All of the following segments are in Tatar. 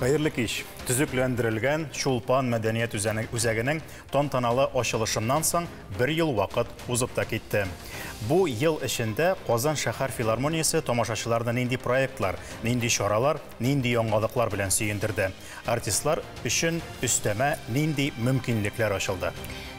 Hayırlı kеш, түзүкләндерелгән Чулпан мәдәният үзәгенең тантаналы ачылышыннан соң бер ел вакыт узып та китте. Бу ел эчендә Казан шәһәр филармониясе тамашачыларны нинди проектлар, нинди чаралар, нинди яңалыклар белән сөендерде. Артистлар өчен өстәмә нинди мөмкинлекләр ачылды.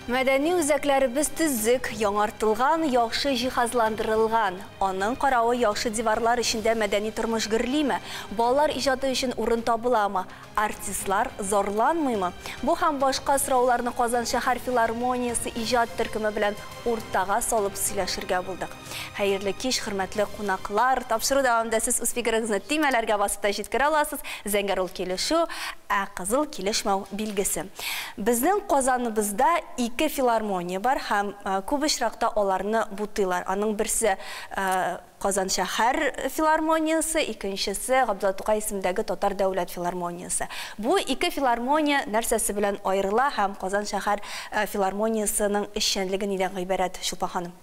Мәдәни үзәкләребез төзек, яңартылган, яхшы җиһазландырылган. Аның каравы яхшы диварлар эчендә мәдәни тормыш гөрлиме? Балалар иҗаты өчен урын табыламы? Артистлар зорланмыймы? Бу һәм башка сорауларны Казан шәһәр филармониясе иҗат төркеме белән уртага салып сөйләшергә булдык. Хәерле кич, хөрмәтле кунаклар. Тапшыру дәвамында сез үз фикерегезне тимәләргә басып та җиткерә аласыз. Зәңгәр ул килешү, кызыл килешмәү билгесе. Безнең Казаныбызда ике филармония бар һәм күп очракта аларны бутыйлар. Аның берсе Казан шәһәр филармониясе, икенчесе Габдулла Тукай исемендәге Татар дәүләт филармониясе. Бу ике филармония нәрсәсе белән аерыла һәм Казан шәһәр филармониясының эшчәнлеге нидән гыйбарәт, Чулпан ханым?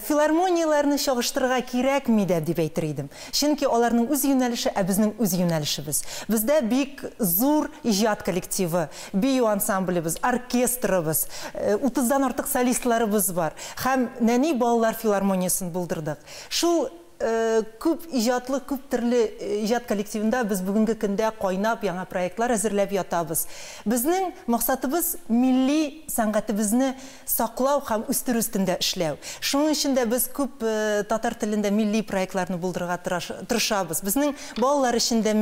Филармонияларны чагыштырырга кирәкми дип әйтер идем. Чөнки аларның үз юнәлеше, безнең үз юнәлешебез. Бездә бик зур иҗат коллективы, бию ансамблебыз, оркестрыбыз, 30-дан артык солистларыбыз бар. Һәм нәни балалар филармониясын булдырдык. Шул күп иҗатлы, күп төрле иҗат коллективында без бүгенге көндә кайнап яңа проектлар әзерләп ятабыз. Безнең максатыбыз милли сәнгатебезне саклау һәм үстерү өстендә эшләү. Шуның өчен дә без күп татар телендә милли проектларны булдырырга тырышабыз. Безнең балалар өчен дә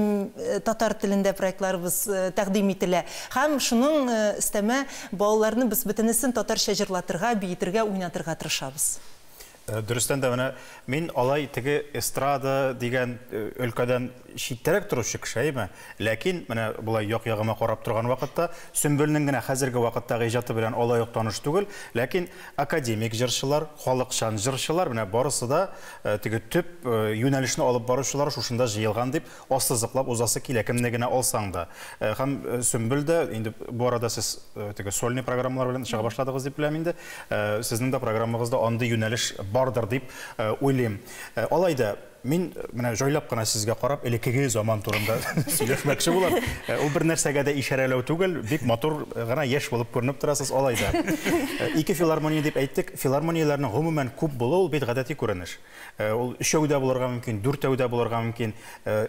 татар телендә проектларыбыз тәкъдим ителә. Һәм шуның өстәмә балаларны без бөтенесен татарча җырлатырга, биетергә, уйнатырга тырышабыз. Дөрестән дә менә мин алай теге эстрада дигән өлкәдән читтәрәк торучы кешеме, ләкин менә булай як-ягыма карап торган вакытта Сөмбелнең генә хәзерге вакыттагы иҗаты белән алай ук таныш түгел, ләкин академик җырчылар, халыкчан җырчылар менә барысы да теге төп юнәлешне алып баручылар шушында җыелган дип ассызыклап узасы килә, кемне генә алсаң да. Һәм Сөмбелдә инде бу арада сез теге сольный программалар белән чыга башладыгыз дип беләм инде. Сезнең дә программагызда андый юнәлеш бардыр дип уйлыйм. Алайда мин менә җайлап кына сезгә карап, элекеге заман турында сөйләшмәкче булам. Ул бер нәрсәгә дә ишарәләү түгел, бик матур гына яшь булып күренеп торасыз алайда. Ике филармония дип әйттек, филармонияларның гомумән күп булуы ул бит гадәти күренеш. Ул өчәүдә булырга мөмкин, дүртәүдә булырга мөмкин.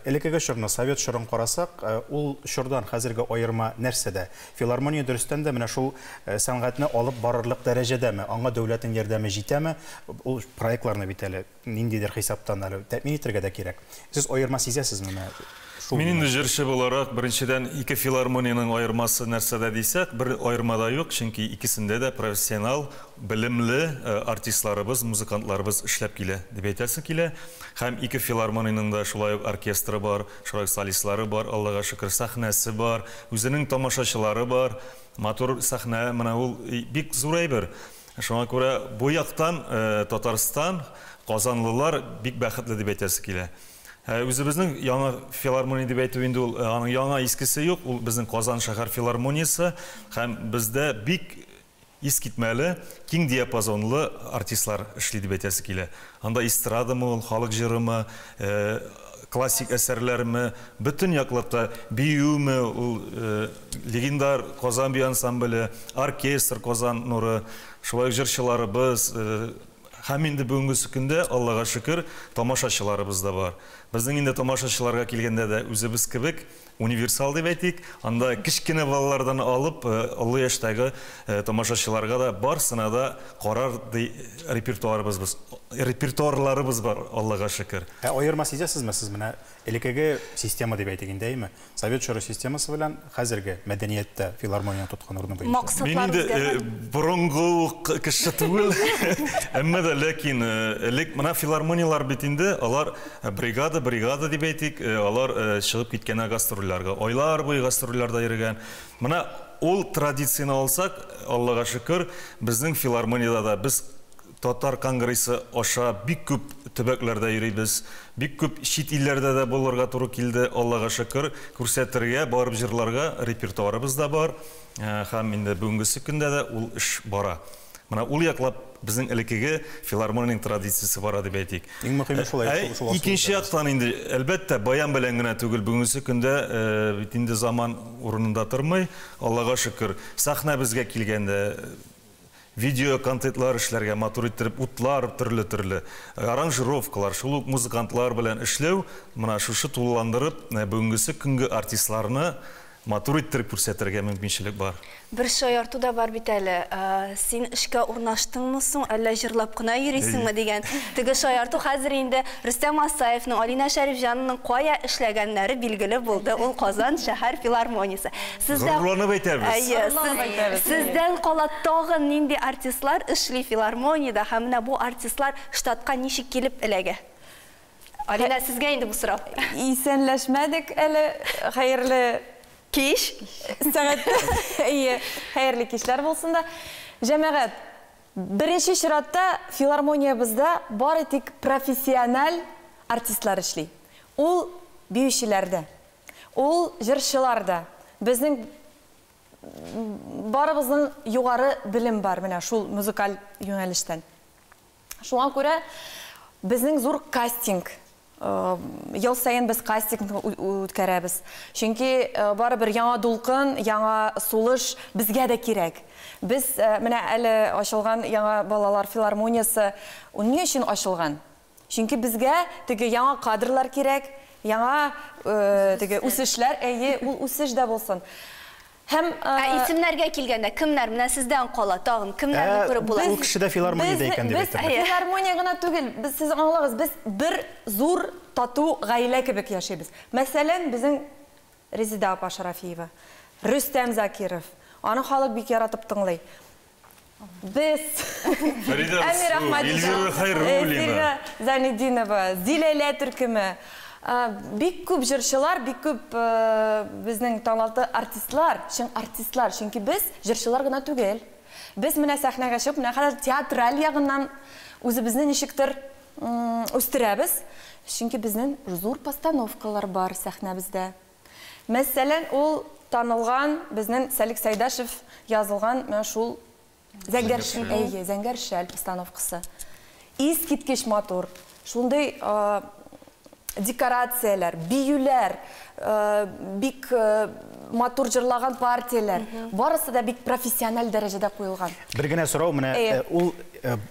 Элекеге чорны, совет чорын карасак, ул чордан хәзерге аерма нәрсәдә? Филармония дөрестән дә менә шул сәнгатьне алып барырлык дәрәҗәдәме? Аңа дәүләтнең ярдәме җитәме? Ул проектларны бит әле ниндидер хисаптан әле тәэмин итәргә дә кирәк. Сез аерма сизәсезме? Мин инде җырчы буларак беренчедән ике филармониянең аермасы нәрсәдә дисәк, бер аермада юк, чөнки икесендә дә профессионал, белемле артистларыбыз, музыкантларыбыз эшләп килә, дип әйтәсе килә. Һәм ике филармониянең да шулай ук оркестры бар, шулай солистлары бар, Аллага шөкер, сәхнәсе бар, үзенең тамашачылары бар. Матур сәхнә, менә ул бик зур әйбер. Шуңа күрә бу яктан Татарстан, Казанлылар бик бәхетле дип әйтәсе килә. Үзебезнең яңа филармония дип әйтү инде ул аның яңа искесе юк, ул безнең Казан шәһәр филармониясе һәм бездә бик искитмәле, киң диапазонлы артистлар эшли дип әйтәсе килә. Анда эстрадамы, ул халык җырымы, классик әсәрләрме, бөтен яклапта биюме, ул легендар Казан бию ансамбле, оркестр Казан нуры, шулай җырчыларыбыз, һәм инде бүгенге көндә Аллага шөкер тамашачыларыбыз да бар. Безнең инде тамашачыларга килгәндә дә үзебез кебек универсал дип әйтик, анда кичкенә балалардан алып олы яшьтәге тамашачыларга да барсына да карар репертуарларыбыз бар, Аллага шөкер. Аерма сизәсезме сез менә элекеге система дип әйтик инде, Совет чоры системасы белән хәзерге мәдәниятта филармония тоткан урыны буенча. Мин инде борынгы кеше түгел, әмма дә ләкин элек менә филармониялар бит инде, алар бригада дип әйтик, алар чыгып киткән гастрольләргә, айлар буе гастрольләрдә йөргән. Менә ул традицияны алсак, Аллага шөкер, безнең филармониядә да без Татар конгрессы аша бик күп төбәкләрдә йөрибез, бик күп чит илләрдә дә булырга туры килде, Аллага шөкер, күрсәтергә, барып җырларга репертуарыбыз да бар, һәм инде бүгенге көндә дә ул эш бара. Мына ул яклап безнең элеккеге филармониянең традициясе бар дип әйтик. Иң мөһиме шулай. Икенче яктан инде әлбәттә баян белән генә түгел, бүгенге көндә бит инде заман урынында тормый. Аллага шөкер, сахна безгә килгәндә видео контентлар эшләргә матур иттереп, утлар төрле аранжировкалар, шул ук музыкантлар белән эшләү, менә шушы тулыландырып, бүгенге көнгә артистларны матур иттереп күрсәтергә мөмкинчелек бар. Bir şayartu da var bit әле. Син эшкә урнаштыңмы соң, әллә җырлап кына йөрисеңме дигән. Теге шаярту хәзер инде Рөстәм Асаевның, Алина Шәрифҗанның кая эшләгәннәре билгеле булды. Ул Казан шәһәр филармониясе. Горурланып әйтәбез. Сездән кала тагын нинди артистлар эшли филармониядә һәм менә бу артистлар штатка ничек килеп эләгә? Алина, сезгә инде бу сорау. Исәнләшмәдек әле, хәерле кич. Сәгать хәерле кичләр булсын да. Җәмәгать, беренче чиратта филармониябызда бары тик профессиональ артистлар эшли. Ул биючеләрдә, ул җырчыларда. Безнең барыбызның югары белем бар менә шул музыкаль юнәлештән. Шуңа күрә безнең зур кастинг. Ел сайын без кастингны үткәрәбез. Чөнки барыбер яңа дулкын, яңа сулыш безгә дә кирәк. Без менә әле ачылган яңа балалар филармониясе ни өчен ачылган? Чөнки безгә теге яңа кадрлар кирәк, яңа теге үсешләр, ул үсеш дә булсын. Һәм исемнәргә килгәндә кемнәр менә сездән кала тагын кемнәрне күреп була? Ул кеше дә филармониядә икән дип әйтәм. Без филармония гына түгел, без сез аңлагыз, без бер зур тату гаилә кебек яшибез. Мәсәлән, безнең Резида апа Шарафиева, Рөстәм Закиров, аны халык бик яратып тыңлый. Без Әмир Әхмәдиев, Зәнидинова, Зиләлә Төркеме, бик күп җырчылар, бик күп безнең талантлы артистлар, чөнки без җырчылар гына түгел. Без менә сәхнәгә чыгып, менә хәзер театраль ягыннан үзебезне ничектер үстерәбез. Чөнки безнең зур постановкалар бар сәхнәбездә. Мәсәлән, ул танылган безнең Сәлик Сәйдәшев язылган менә шул Зәңгәр шәл постановкасы. Искиткеч матур. Шундый декорациялар, биюләр, бик матур җырлаган партияләр, барысы да бик профессиональ дәрәҗәдә куелган. Бер генә сорау, менә ул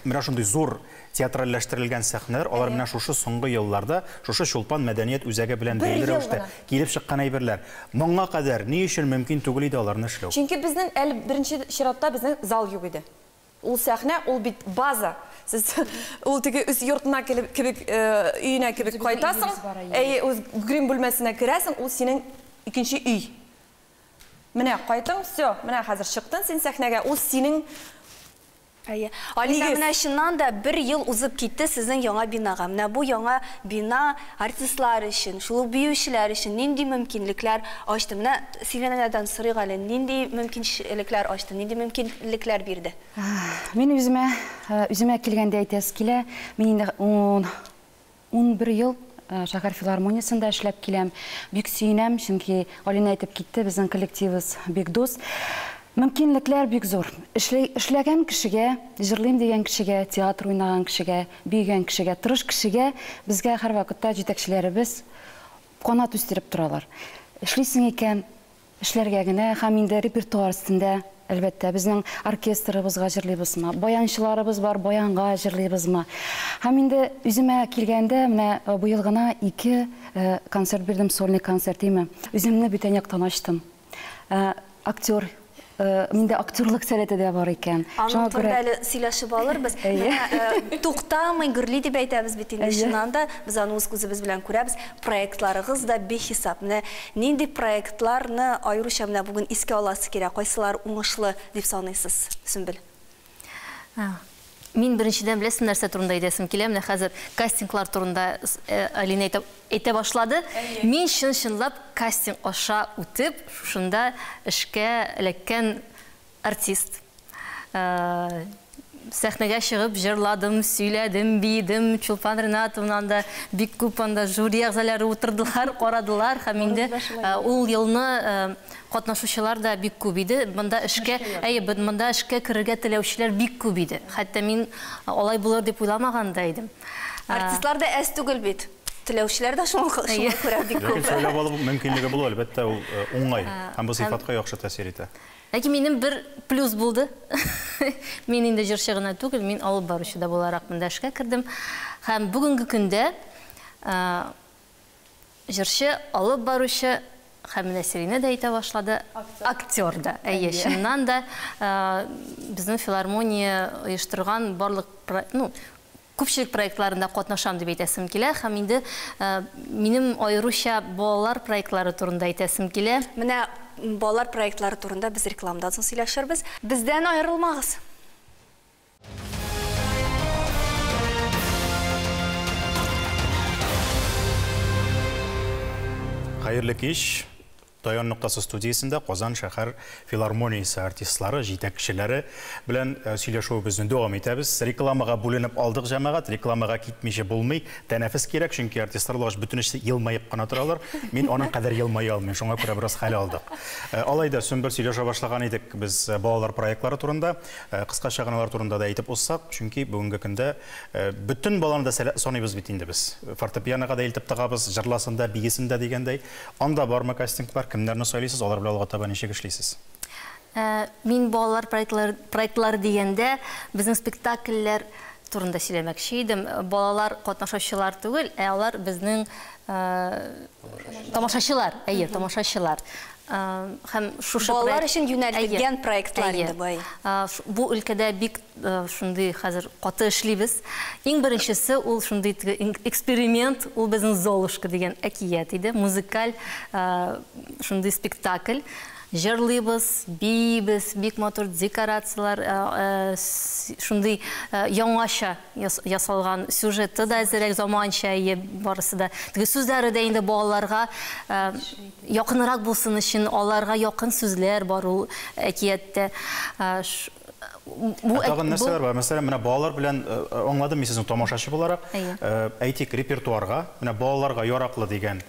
менә шундый зур театральләштерелгән сәхнәләр, алар менә шушы соңгы елларда, шушы Чулпан мәдәният үзәге белән бәйле рәвештә килеп чыккан әйберләр. Моңа кадәр ни өчен мөмкин түгел иде аларны эшләү? Чөнки безнең әле беренче чиратта безнең зал юк иде. Ул сәхнә, ул бит база. Сез ул теге үз йортына кебек өенә кебек кайтасың, үз грим бүлмәсенә керәсең, ул синең икенче өй. Менә кайтың, всё, менә хәзер чыктың син сәхнәгә, ул синең. Алина, менә шуннан да бер ел узып китте сезнең яңа бинага. Менә бу яңа бина артистлар өчен, шул биючеләр өчен нинди мөмкинлекләр ачты? Менә Силенәдән сорыйга әле, нинди мөмкинлекләр ачты, нинди мөмкинлекләр бирде? Мен үземә килгәндә әйтәс килә, мин инде 11 ел шәһәр филармониясында эшләп киләм. Бик сөенәм, чөнки Алина әйтеп китте, безнең коллективыбыз бик дус. Мөмкинлекләр бик зур. Эшләгән кешегә, җырлыйм дигән кешегә, театр уйнаган кешегә, бигән кешегә, тырыш кешегә безгә һәр вакытта җитәкчеләребез канат үстереп торалар. Эшлисең икән, эшләргә генә, һәм инде репертуар өстендә, әлбәттә, безнең оркестрыбызга җырлыйбызмы, баянчыларыбыз бар, баянга җырлыйбызмы. Һәм инде үземә килгәндә, менә бу ел гына 2 концерт бирдем, сольный концерт име. Үземне бүтән яктан ачтым. Актер Миндә актерлык сәләте дә бар икән. Шуңа күрә әле сөйләшеп алырбыз. Туктамый гөрли дип әйтәбез бит инде. Шуннан да без аны үз күзебез белән күрәбез. Проектларыгыз да бехисап. Нинди проектларны аеруча менә бүген искә аласы кирәк? Кайсылар уңышлы дип саныйсыз, Сөмбел? Мин беренчедән беләсем нәрсә турында әйтәсем килә, менә хәзер кастинглар турында Алина әйтә башлады. Мин чынлап кастинг аша үтеп, шунда эшкә эләккән артист. сәхнәгә чыгып җырладым, сөйләдем, бийдем. Чулпан Ринатовнан да бик күп анда жюри әгъзалары утырдылар, карадылар һәм инде ул елны катнашучылар да бик күп иде. Монда эшкә керергә теләүчеләр бик күп иде. Хәтта мин алай булыр дип уйламаган да идем. Артистлар да әз түгел бит. Теләүчеләр дә шуңа күрә бик күп. Сөйләп алу мөмкинлеге булу, әлбәттә, ул уңай һәм бу сыйфатка яхшы тәэсир итә. Ләкин минем бер плюс булды. Мин инде җырчы гына түгел, мин алып баручы да буларак монда эшкә кердем. Һәм бүгенге көндә җырчы, алып баручы һәм Нәсрине дә әйтә башлады, актер да. Чыннан да безнең филармония оештырган барлык, күпчелек проектларында катнашам дип әйтәсем килә, һәм инде минем аеруча балалар проектлары турында әйтәсем килә. Менә балалар проектлары турында без рекламадан соң сөйләшербез. Бездән аерылмагыз. Хәерле кич. Таян нуктасы студиясында Казан шәһәр филармониясе артистлары, җитәкчеләре белән сөйләшүебезне дәвам итәбез. Рекламага бүленеп алдык җәмәгать, рекламага китмичә булмый, тәнәфес кирәк, чөнки артистлар бөтенесе елмаеп кына торалар. Мин аның кадәр елмая алмыйм, шуңа күрә бераз хәл алдык. Алайда Сөмбел сөйләшә башлаган идек без балалар проектлары турында, кыскача гыналар турында да әйтеп узсак, чөнки бүгенге көндә бөтен баланы да саныйбыз бит инде без. Фортепианога да илтеп тыгабыз, җырласында, бигесендә дигәндәй. Анда бармы кастинглар? Кемнәрне сайлыйсыз, алар белән алга таба ничек эшлисез? Мин балалар проектлары дигәндә безнең спектакльләр турында сөйләмәкче идем. Балалар катнашучылар түгел, алар безнең тамашачылар, тамашачылар. Һәм шушы балалар өчен юнәлтелгән проектлар инде бай. Бу өлкәдә бик шундый хәзер каты эшлибез. Иң беренчесе ул шундый эксперимент, ул безнең Золушка дигән әкият иде, музыкаль шундый спектакль. Җырлыйбыз, бийбез, бик матур декорациялар, шундый яңаша ясалган сюжеты да әзерәк заманча, барысы да. Теге сүзләре дә инде балаларга якынрак булсын өчен, аларга якын сүзләр бар ул әкиятдә. Тагын нәрсәләр бар? Мәсәлән, менә балалар белән аңладым мин сезнең тамашачы буларак, әйтик, репертуарга, менә балаларга яраклы дигән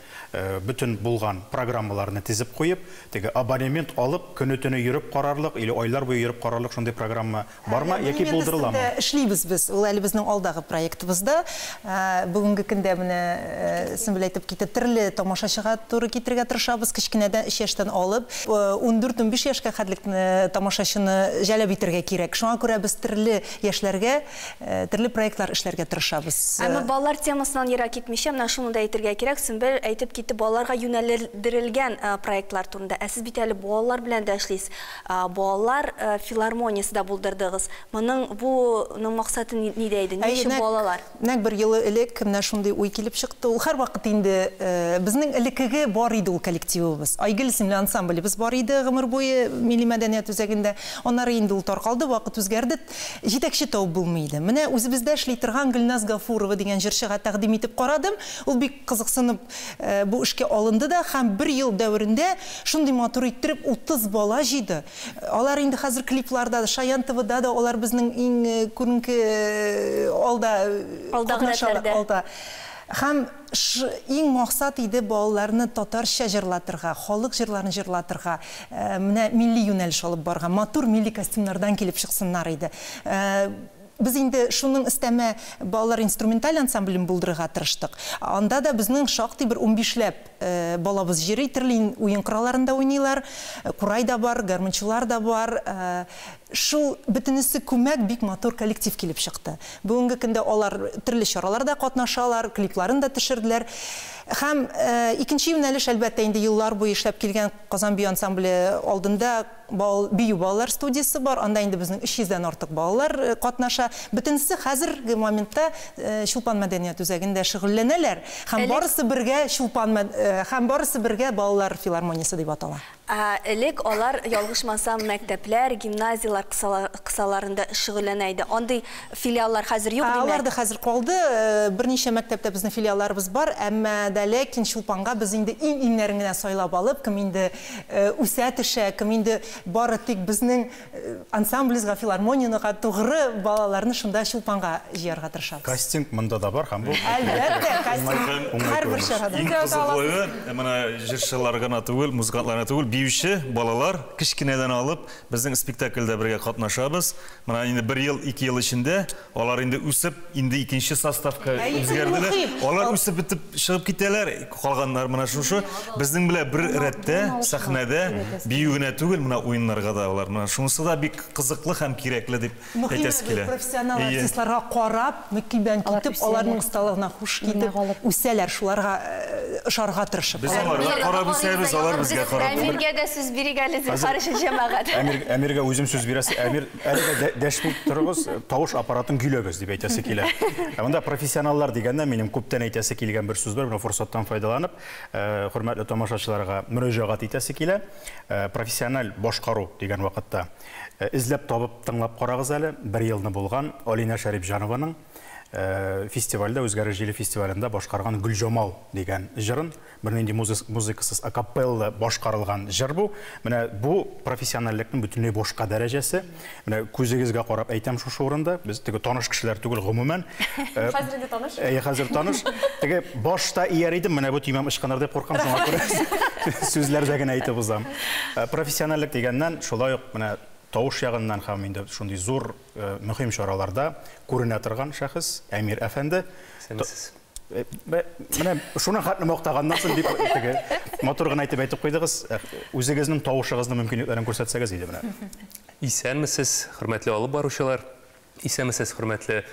bütün булган программаларны тизеп куеп, теге абонемент алып, көне-төне йөреп карарлык, или айлар буе йөреп карарлык шундый программа бармы, яки булдырыламы? Эшлибез без. Ул әле безнең алдагы проектыбызда. Бүгенге көндә менә Сөмбел әйтеп китте, төрле тамашачыга туры китерергә тырышабыз, кичкенәдән 3 яшьтән алып, 14-15 яшькә хәтлек тамашачыны җәлеп итәргә кирәк. Шуңа күрә без төрле яшьләргә төрле проектлар эшләргә тырышабыз. Әмма балалар темасыннан ерак китмичә, менә шуны да әйтергә кирәк. Сөмбел әйтеп китте, балаларга юнәлдерелгән проектлар турында. Сез бит әле балалар белән дә эшлисез. Балалар филармониясында булдырдыгыз. Моның буның максаты нидә иде? Ничек балалар? Нәк бер ел элек менә шундый уй килеп чыкты. Ул һәрвакыт инде безнең элекеге бар иде ул коллективыбыз. Айгөл исемле ансамблебыз бар иде гомер буе милли мәдәният үзәгендә. Аннары инде ул таркалды, вакыт үзгәрде. Җитәкче табып булмый иде. Менә үзебездә эшли торган Гөлназ Гафурова дигән җырчыга тәкъдим итеп карадым. Ул бик кызыксынып бу эшкә алынды да, һәм бер ел дәверендә шундый матур иттереп 30 бала җыйды. Алар инде хәзер клипларда, Шаян ТВ-да да алар безнең иң күренке алдагы рәтләрдә. Һәм иң максат иде балаларны татарча җырлатырга, халык җырларын җырлатырга, менә милли юнәлеш алып барга, матур милли костюмнардан килеп чыксыннар иде. Biz инде шуның истәмә балалар инструменталь ансамблен булдырырга тырыштык. Анда да безнең шактый бер 15ләп балабыз җырлый, төрле уен коралларында уйныйлар, курай да бар, гармончылар да бар. Шул бөтенесе күмәк бик матур коллектив килеп чыкты. Бүгенге көндә алар төрле чараларда катнашалар, клипларын да төшерделәр. Һәм икенче юнәлеш әлбәттә инде еллар буе эшләп килгән Казан бию ансамбле алдында бию балалар студиясе бар. Анда инде безнең 300дән артык балалар катнаша. Бөтенесе хәзерге моментта Чулпан мәдәният үзәгендә шөгыльләнәләр. Һәм барысы бергә балалар филармониясе дип атала. Элек алар ялгышмасам мәктәпләр, гимназиялар кысаларында шөгыльләнә иде. Андый филиаллар хәзер юк димәк. Алар да хәзер калды. Берничә мәктәптә безнең филиалларыбыз бар, әмма да ләкин Чулпанга без инде иң-иңнәрен генә сайлап алып, кем инде үсә төшә, кем инде бары тик безнең ансамбльгә, филармониягә тугры балаларны шунда Чулпанга җыярга тырышабыз. Кастинг монда да бар һәм бу Әлбәттә, кастинг һәрбер шәһәрдә. Иң кызыклыгы, менә җырчылар гына түгел, музыкантлар гына түгел, биюче балалар кичкенәдән алып безнең спектакльдә бергә катнашабыз. Менә инде 1 ел, 2 ел эчендә алар инде үсеп, инде икенче составка үзгәрделәр. Алар үсеп битеп чыгып китәләр. Калганнар менә шушы безнең белән бер рәттә сәхнәдә бию генә түгел, менә уеннарга да алар. Менә шунысы да бик кызыклы һәм кирәкле дип әйтәсе килә. Профессионал артистларга карап, мөкибән китеп, аларның осталыгына хуш китеп, үсәләр, шуларга ышарга тырышып. Без аларга карап үсәбез, алар безгә карап. Әмиргә дә сүз бирегәле каршы җәмәгать. Әмиргә үзем сүз бирәсе. Әмир әлегә дәшми торыгыз, тавыш аппаратын көйләгез дип әйтәсе килә. Монда профессионаллар дигәндә минем күптән әйтәсе килгән бер сүз бар. Менә форсаттан файдаланып, хөрмәтле тамашачыларга мөрәҗәгать итәсе килә. Профессиональ башкару дигән вакытта изләп табып тыңлап карагыз әле. 1 елны булган Алина Шәрипҗанованың фестивальдә, Үзгәреш җиле фестивалендә башкарган Гүлҗамал дигән җырын, бернинди музыкасыз акапелла башкарылган җыр бу. Менә бу профессиональлекнең бөтенләй башка дәрәҗәсе. Менә күзегезгә карап әйтәм шушы урында, без теге таныш кешеләр түгел гомумән. Хәзер инде таныш. Хәзер таныш. Теге башта ияр идем, менә бу тимәм ычкыныр дип куркам, шуңа күрә сүзләрдә генә әйтеп узам. Профессиональлек дигәннән шулай ук менә тавыш ягыннан һәм инде шундый зур мөһим чараларда күренә торган шәхес Әмир әфәнде. Менә шуны хәтле мактаганнан соң дип теге мотор гына әйтеп куйдыгыз. Үзегезнең тавышыгызны мөмкинлекләрен күрсәтсәгез иде менә. Исәнмесез, хөрмәтле алып баручылар? Исәнмесез, хөрмәтле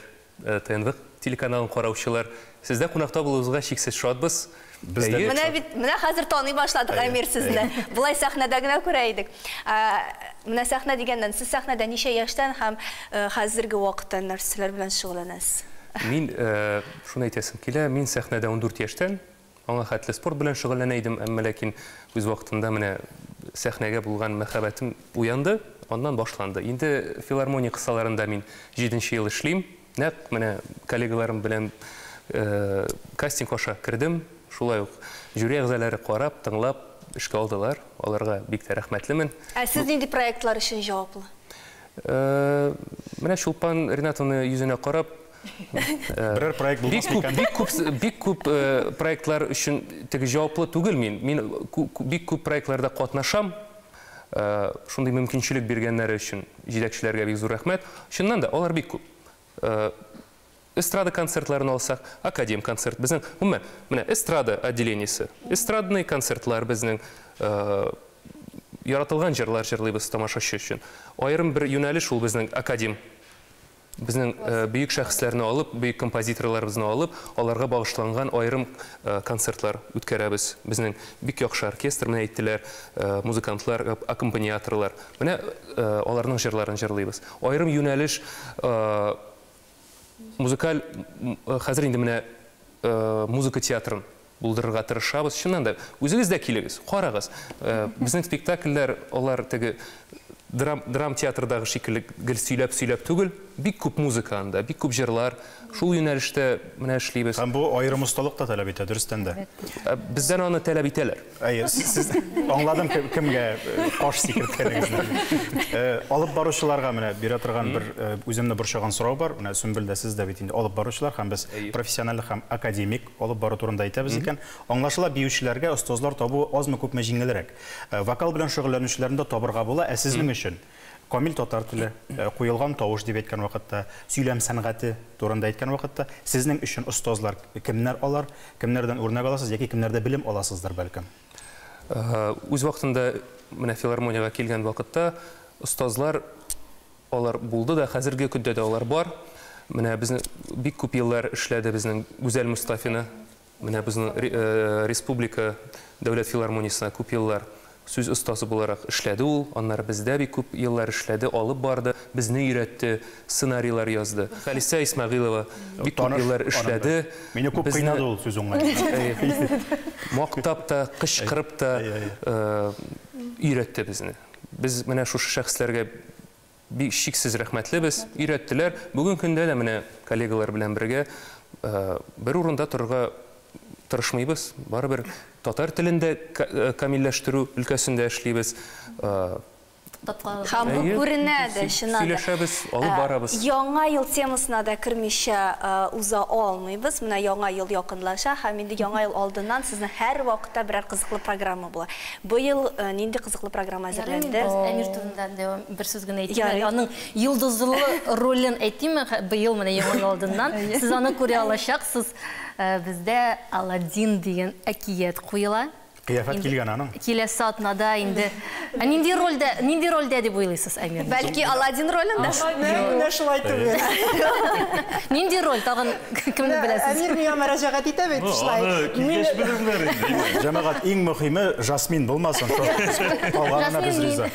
ТНВ телеканалын караучылар? Сездә кунакта булуыгызга чиксез шатбыз. Менә хәзер таный башладык Әмир сезне. Булай сәхнәдә генә күрә идек. Менә сәхнә дигәндән, сез сәхнәдә ничә яшьтән һәм хәзерге вакытта нәрсәләр белән шөгыльләнәсез? Мин шуны әйтәсем килә, мин сәхнәдә 14 яшьтән, аңа хәтле спорт белән шөгыльләнә идем, әмма ләкин үз вакытында менә сәхнәгә булган мәхәббәтем уянды, аннан башланды. Инде филармония кысаларында мин 7нче ел эшлим. Нәкъ менә коллегаларым белән кастинг аша кирдем. Шулай ук жюри әгъзалары карап, тыңлап эшкә алдылар. Аларга бик тә рәхмәтлемен. Сез нинди проектлар өчен җаваплы? Менә Чулпан Ринатовны йөзенә карап, берәр проект булмас икән. Бик күп проектлар өчен теге җаваплы түгел мин. Мин бик күп проектларда катнашам. Шундый мөмкинчелек биргәннәре өчен җитәкчеләргә бик зур рәхмәт. Чыннан да алар бик күп. Эстрада концертларын алсак, академ концерт безнең, менә эстрада отделениесе, эстрадный концертлар безнең яратылган җырлар җырлыйбыз тамашачы өчен. Аерым бер юнәлеш ул безнең академ. Безнең бөек шәхесләрне алып, бөек композиторларыбызны алып, аларга багышланган аерым концертлар үткәрәбез. Безнең бик яхшы оркестр менә әйттеләр, музыкантлар, аккомпаниаторлар. Менә аларның җырларын җырлыйбыз. Аерым юнәлеш музыкаль, хәзер инде менә музыка театрын булдырырга тырышабыз. Чыннан да үзегез дә килегез, карагыз. Безнең спектакльләр, алар теге драм театрдагы шикелле гел сөйләп түгел, бик күп музыка анда, бик күп җырлар. Шул юнәлештә менә эшлибез. Һәм бу аерым осталык та таләп итә, дөрестән дә. Бездән аны таләп итәләр. Сез аңладым кемгә каш сикерткәнегезне. Алып баручыларга менә бирә торган бер үземне борчыган сорау бар. Менә Сөмбелдә сез дә бит инде алып баручылар һәм без профессиональ һәм академик алып бару турында әйтәбез икән. Аңлашыла биючеләргә остазлар табу азмы күпме җиңелрәк. Вокал белән шөгыльләнүчеләрне табырга була, ә сезнең өчен камил татар теле, куелган тавыш дип әйткән вакытта, сөйләм сәнгате турында әйткән вакытта, сезнең өчен остазлар кемнәр алар, кемнәрдән үрнәк аласыз, яки кемнәрдә белем аласыздыр бәлкем? Үз вакытында менә филармониягә килгән вакытта остазлар алар булды да, хәзерге көндә дә алар бар. Менә безнең бик күп еллар эшләде безнең Гүзәл Мустафина, менә безнең республика дәүләт филармониясына күп еллар сүз остасы буларак эшләде ул. Аннары бездә бик күп еллар эшләде, алып барды, безне өйрәтте, сценарийлар язды. Халиса Исмагыйлова бик күп еллар эшләде. Мине күп кыйнады ул сүз уңай. Мактап та, кычкырып та өйрәтте безне. Без менә шушы шәхесләргә бик шиксез рәхмәтлебез, өйрәттеләр. Бүген көндә дә менә коллегалар белән бергә бер урында торырга тырышмыйбыз. Барыбер татар телендә камилләштерү өлкәсендә эшлибез. Һәм бу күренәде, чыннан да. Сөйләшәбез, алып барабыз. Яңа ел темасына да кірмешә уза алмыйбыз. Менә яңа ел якынлаша, һәм инде яңа ел алдыннан сезнең һәр вакытта берәр кызыклы программа була. Бу ел нинди кызыклы программа әзерләнде? Әмир турында бер сүз генә әйтим. Аның йолдызлы ролен әйтимме быел менә яңа ел алдыннан. Сез аны күрә алачаксыз. Бездә Аладдин дигән әкият куела. Кыяфәт килгән аның. Киләсе атнада инде. Нинди рольдә дип уйлыйсыз, Әмир? Бәлки Аладдин ролендә? Менә шулай түгел. Нинди роль тагын кемне беләсез? Әмир миңа мөрәҗәгать итә бит шулай. Килеш белемнәр инде. Җәмәгать иң мөһиме Жасмин булмасын. Алларына без риза.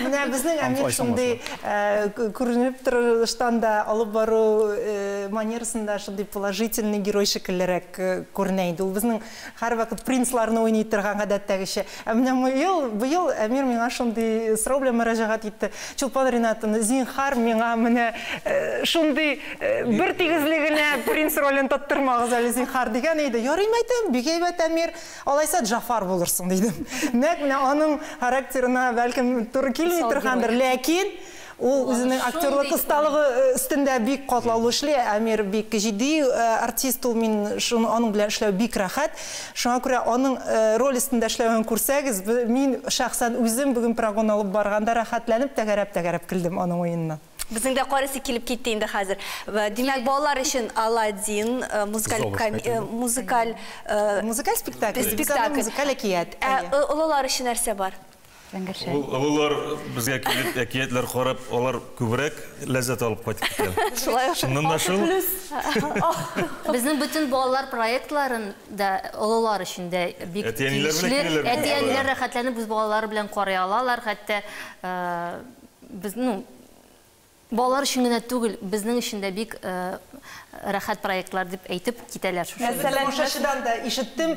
Менә безнең Әмир шундый күренеп торыштан да алып бару манерасында шундый положительный герой шикеллерәк күренә иде. Ул безнең һәрвакыт принцларны уйный гадәттәгечә. Менә быел Әмир миңа шундый сорау белән мөрәҗәгать итте. Чулпан Ринатовна, зинһар миңа менә шундый бер тигезлегенә принц ролен тоттырмагыз әле зинһар дигән иде. Ярый әйтәм, бик әйбәт Әмир, алайса Җафар булырсың дидем. Нәкъ аның характерына бәлкем туры килми торгандыр, ләкин ул үзенең актерлык осталыгы өстендә бик катлаулы эшли. Әмир бик җитди артист, ул мин аның белән эшләү бик рәхәт. Шуңа күрә аның роль өстендә эшләвен күрсәгез, мин шәхсән үзем бүген прогон алып барганда рәхәтләнеп тәгәрәп килдем аның уенына. Безнең дә карысы килеп китте инде хәзер. Димәк, балалар өчен Аладдин музыкаль спектакль. Музыкаль әкият. Олылар өчен нәрсә бар? Олар безгә килеп әкиятләр карап, алар күбрәк ләззәт алып кайтып киткән. Шуннан да шул. Безнең бөтен балалар проектларында олылар өчен дә бик көчле. Әтиәниләр рәхәтләнеп үз балалары белән карый алалар, хәтта безнең балалар өчен генә түгел, безнең өчен дә бик рәхәт проектлар дип әйтеп китәләр. Мәсәлән, шашыдан да ишеттем,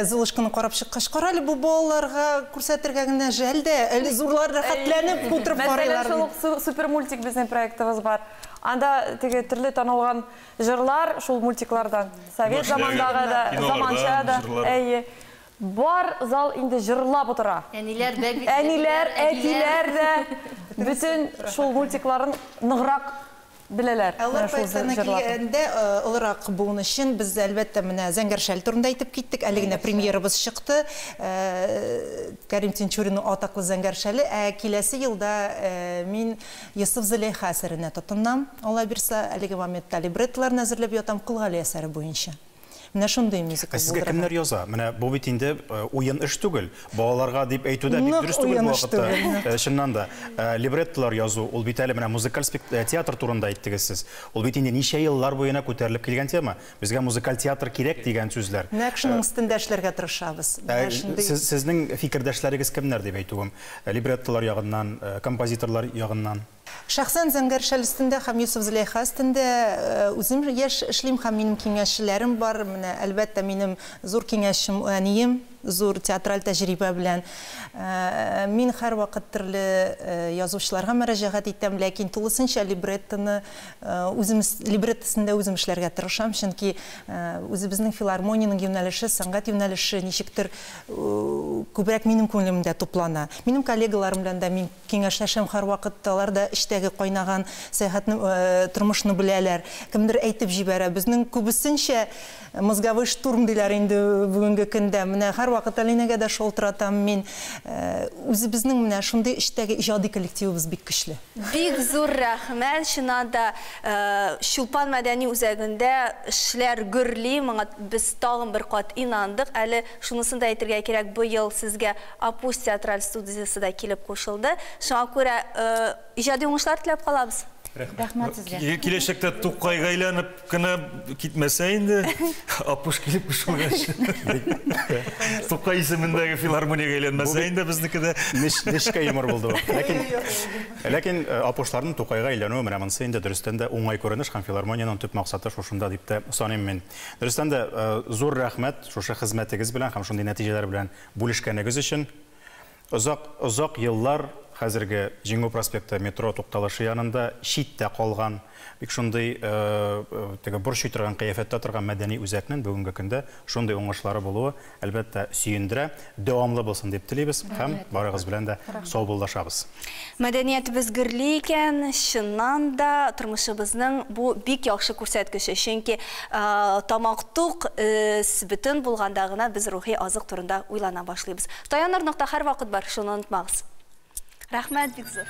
Золушканы карап чыккач, каралы бу балаларга күрсәтергә генә жәл дә, зурлар рәхәтләнеп утырып карыйлар. Мәсәлән, шул супер мультик безнең проектыбыз бар. Анда теге төрле танылган җырлар шул мультиклардан. Совет замандагы да, заманча да, бар зал инде җырлап утыра. Әниләр, әтиләр дә bütün шул мультикларын ныграк беләләр. Алар поэтаны килгәндә олырак булуны өчен без әлбәттә менә Зәңгәршәл турында әйтеп киттек. Әле генә премьерабыз чыкты. Кәрим Тинчуринның атаклы Зәңгәршәле, киләсе елда мин Йосыф Зөләйха әсәренә тотынам. Алла бирсә, әлеге моментта либреттоларны әзерләп ятам Кылгали әсәре буенча. Менә шундый музыка булды. Сезгә кемнәр яза? Менә бу бит инде уен эш түгел. Балаларга дип әйтүдә бик дөрес түгел бу вакытта. Чыннан да либреттолар язу, ул бит әле менә музыкаль театр турында әйттегез сез. Ул бит инде ничә еллар буена күтәрелеп килгән тема. Безгә музыкаль театр кирәк дигән сүзләр. Нәкъ шуның өстендә эшләргә тырышабыз. Сезнең фикердәшләрегез кемнәр дип әйтүем? Либреттолар ягыннан, композиторлар ягыннан. Шәхсән Зәңгәршәл өстендә һәм Йосыф Зөләйха өстендә үзем яшь эшлим һәм минем киңәшчеләрем бар. Менә әлбәттә минем зур киңәшчем әнием, зур театраль тәҗрибә белән. Мин һәр вакыт төрле язучыларга мөрәҗәгать итәм, ләкин тулысынча либреттоны либреттосында үзем эшләргә тырышам, чөнки үзебезнең филармониянең юнәлеше, сәнгать юнәлеше ничектер күбрәк минем күңелемдә туплана. Минем коллегаларым белән дә мин киңәшләшәм һәр вакыт, алар да эштәге кайнаган сәяхәтне, тормышны беләләр. Кемдер әйтеп җибәрә, безнең күбесенчә мозговой штурм диләр инде бүгенге көндә. Менә һәр вакыт Алинәгә дә шалтыратам мин. Үзебезнең менә шундый эштәге иҗади коллективыбыз бик көчле. Бик зур рәхмәт. Шуннан да Чулпан мәдәни үзәгендә эшләр гөрли. Моңа без тагын бер кат инандык. Әле шунысын да әйтергә кирәк, бу ел сезгә Апус театраль студиясе дә килеп кушылды. Шуңа күрә иҗади уңышлар теләп калабыз. Рәхмәт сезгә. Киләчәктә Тукайга әйләнеп кенә китмәсә инде, Апуш килеп кушылгач. Тукай исемендәге филармониягә әйләнмәсә инде безнекедә Нечкә юмор булды. Ләкин Апушларның Тукайга әйләнүе менә монысы инде дөрестән дә уңай күренеш һәм филармониянең төп максаты шушында дип тә саныйм мин. Дөрестән дә зур рәхмәт шушы хезмәтегез белән һәм шундый нәтиҗәләр белән бүлешкәнегез өчен. Озак еллар хәзерге Җиңү проспекты метро тукталышы янында читтә калган бик шундый теге борчый торган кыяфәттә торган мәдәни үзәкнең бүгенге көндә шундый уңышлары булуы әлбәттә сөендерә, дәвамлы булсын дип телибез һәм барыгыз белән дә сау булышабыз. Мәдәниятебез гөрле икән, чыннан да тормышыбызның бу бик яхшы күрсәткече. Чөнки тамак тук бөтен булганда гына без рухи азык турында уйлана башлыйбыз. Таяныр нокта һәр вакыт бар, шуны онытмагыз. Рәхмәт бик зур.